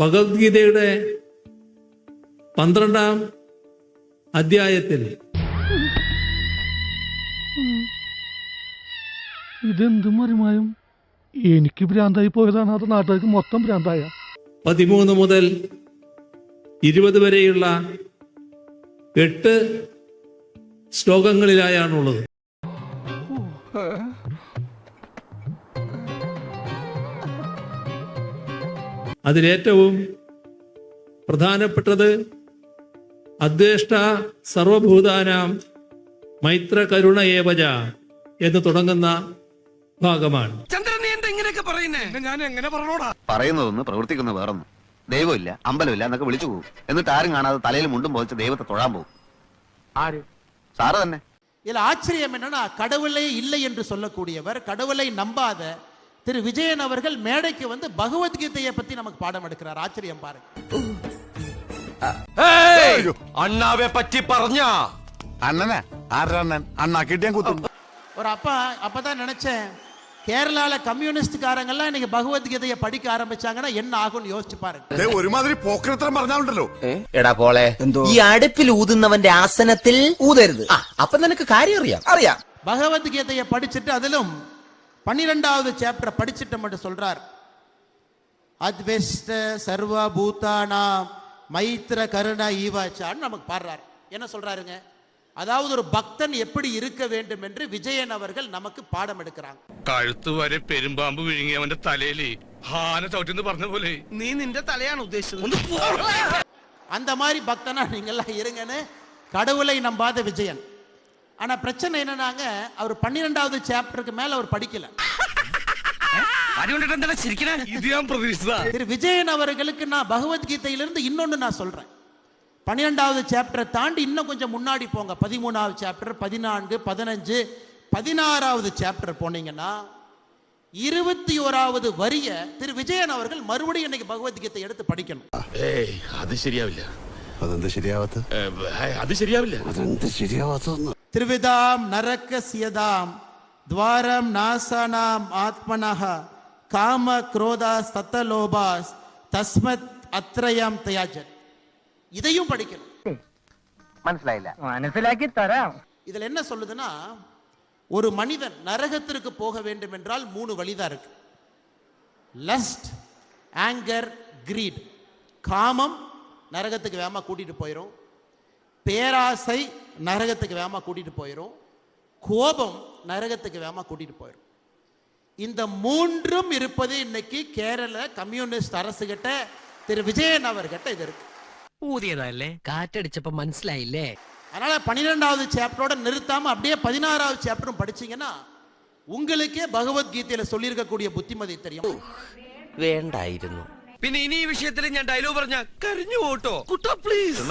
ഭഗവത്ഗീതയുടെ 12-ാം അധ്യായത്തിൽ ഇതെന്തും മറിമായും എനിക്ക് ഭ്രാന്തായി പോയതാണ്, അത് നാട്ടുകാർക്ക് മൊത്തം ഭ്രാന്തായ. 13 മുതൽ 20 വരെയുള്ള 8 ശ്ലോകങ്ങളിലായാണുള്ളത്. അതിലേറ്റവും പ്രധാനപ്പെട്ടത് അദ്വേഷ്ട സർവഭൂതാനാം മൈത്ര കരുണ ഏവജ എന്ന് തുടങ്ങുന്ന ഭാഗമാണ്. പറയുന്നതൊന്ന് പ്രവർത്തിക്കുന്ന വേറൊന്നും. ദൈവമില്ല, അമ്പലമില്ല എന്നൊക്കെ വിളിച്ചു പോകും. എന്നിട്ട് ആരും കാണാതെ തലയിൽ മുണ്ടും പോയിച്ച് ദൈവത്തെ തൊഴാൻ പോകും. ആര്? സാറ് തന്നെ. இதுல ஆச்சரியம் என்னன்னா, கடவுளே இல்லை என்று சொல்லக்கூடியவர், கடவுளை நம்பாத திரு விஜயன் அவர்கள் மேடைக்கு வந்து பகவத்கீதையை பத்தி நமக்கு பாடம் எடுக்கிறார். ஆச்சரியம் பாருங்க. அண்ணாவை பற்றி പറഞ്ഞ அண்ணனே ஆறண்ணன் அண்ணா கிட்டேன் குத்து. ஒரு அப்பதான் நினைச்சேன், கேரளால கம்யூனிஸ்ட்காரங்கெல்லாம் இன்னைக்கு பகவத்கீதையை படிக்க ஆரம்பிச்சாங்கன்னா என்ன ஆகும்னு யோசிச்சு பாருங்க. ഒരുമാതിരി പോക്കരത്തരം പറഞ്ഞാലുണ്ടല്ലോ. എടാ പോളെ, ഈ അടുപ്പിൽ ഊതുന്നവന്റെ ആസനത്തിൽ ഊതരുത്. അപ്പൊ നിനക്ക് കാര്യം അറിയാം. பகவத்கீதையை படிச்சுட்டு அதிலும் 12வது சாப்டர் படிச்சுட்டு மட்டும் சொல்றார். அத்வேஷ்ட சர்வ பூதானா மைத்ர கருண ஈவாச்சான்னு நமக்கு பாடுறார். என்ன சொல்றாருங்க? அதாவது ஒரு பக்தன் எப்படி இருக்க வேண்டும் என்று விஜயன் அவர்கள் நமக்கு பாடம் எடுக்கிறாங்க. കഴുത്ത് വരെ പെരുമ്പാമ്പ് വിഴുങ്ങി അവന്റെ തലയില് ഹാന ചവിട്ടിന്ന് പറഞ്ഞ പോലെ നീ നിന്റെ തലയാണ് ഉദ്ദേശിച്ചത്. அந்த மாதிரி பக்தனா நீங்கெல்லாம் இருங்கன்னு கடவுளை நம்பாத விஜயன். ஆனா பிரச்சனை என்னன்னாங்க, அவர் 12வது சாப்டருக்கு மேல அவர் படிக்கல. ഇത് ഞാൻ പ്രതീക്ഷിച്ചതാ. திரு விஜயன் அவர்களுக்கு நான் பகவத்கீதையிலிருந்து இன்னொன்னு நான் சொல்றேன். 12வது சாப்டரை தாண்டி இன்னும் கொஞ்சம் முன்னாடி போங்க. 13வது சாப்டர், 14, 15, 16வது சாப்டர் போனீங்கன்னா 21வது வரிய திரு விஜயன் அவர்கள் மறுபடியும் இன்னைக்கு பகவத்கீதை எடுத்து படிக்கணும். അത് ശരിയാവില്ല. അതെന്താ ശരിയാവാത്ത? അത് ശരിയാവില്ല. അതെന്താ ശരിയാവാത്ത? திருவிதாம் நரக்க சியதாம் துவாரம் நாசானாம் ஆத்மனஹ காம குரோதா சத்தலோபாஸ் தஸ்மத் அத்ரயம் தயாஜத். இதையும் படிக்கணும். മനസ്സിലായില്ല. മനസ്സിലാക്കി തരാം. இதுல என்ன சொல்லுதுன்னா, ஒரு மனிதன் நரகத்திற்கு போக வேண்டும் என்றால் 3 வழிதான் இருக்கு. Lust, anger, greed. காமம் நரகத்துக்கு வேகமா கூட்டிட்டு போயிடும். பேராசை நரகத்துக்கு வேகமா கூட்டிட்டு போயிடும். கோபம் நரகத்துக்கு வேகமா கூட்டிட்டு போயிடும். இந்த 3ம் இருப்பது இன்னைக்கு கேரள கம்யூனிஸ்ட் அரசு கிட்ட, திரு விஜயன் அவர்கிட்ட இது இருக்கு. ഊതിയതല്ലേ, കാറ്റടിച്ചപ്പോ മനസ്സിലായില്ലേ? அதனால 12வது சாப்டரோட நிறுத்தாம அப்படியே 16வது சாப்டரும் படிச்சீங்கன்னா உங்களுக்கே பகவத்கீதையில சொல்லியிருக்கக்கூடிய புத்திமதி தெரியும். വേണ്ടായിരുന്നു. പിന്നെ ഇനി ഈ വിഷയത്തിൽ ഞാൻ ഡയലോഗ് പറഞ്ഞ കരഞ്ഞു പോട്ടോ. കുട്ടാ പ്ലീസ്.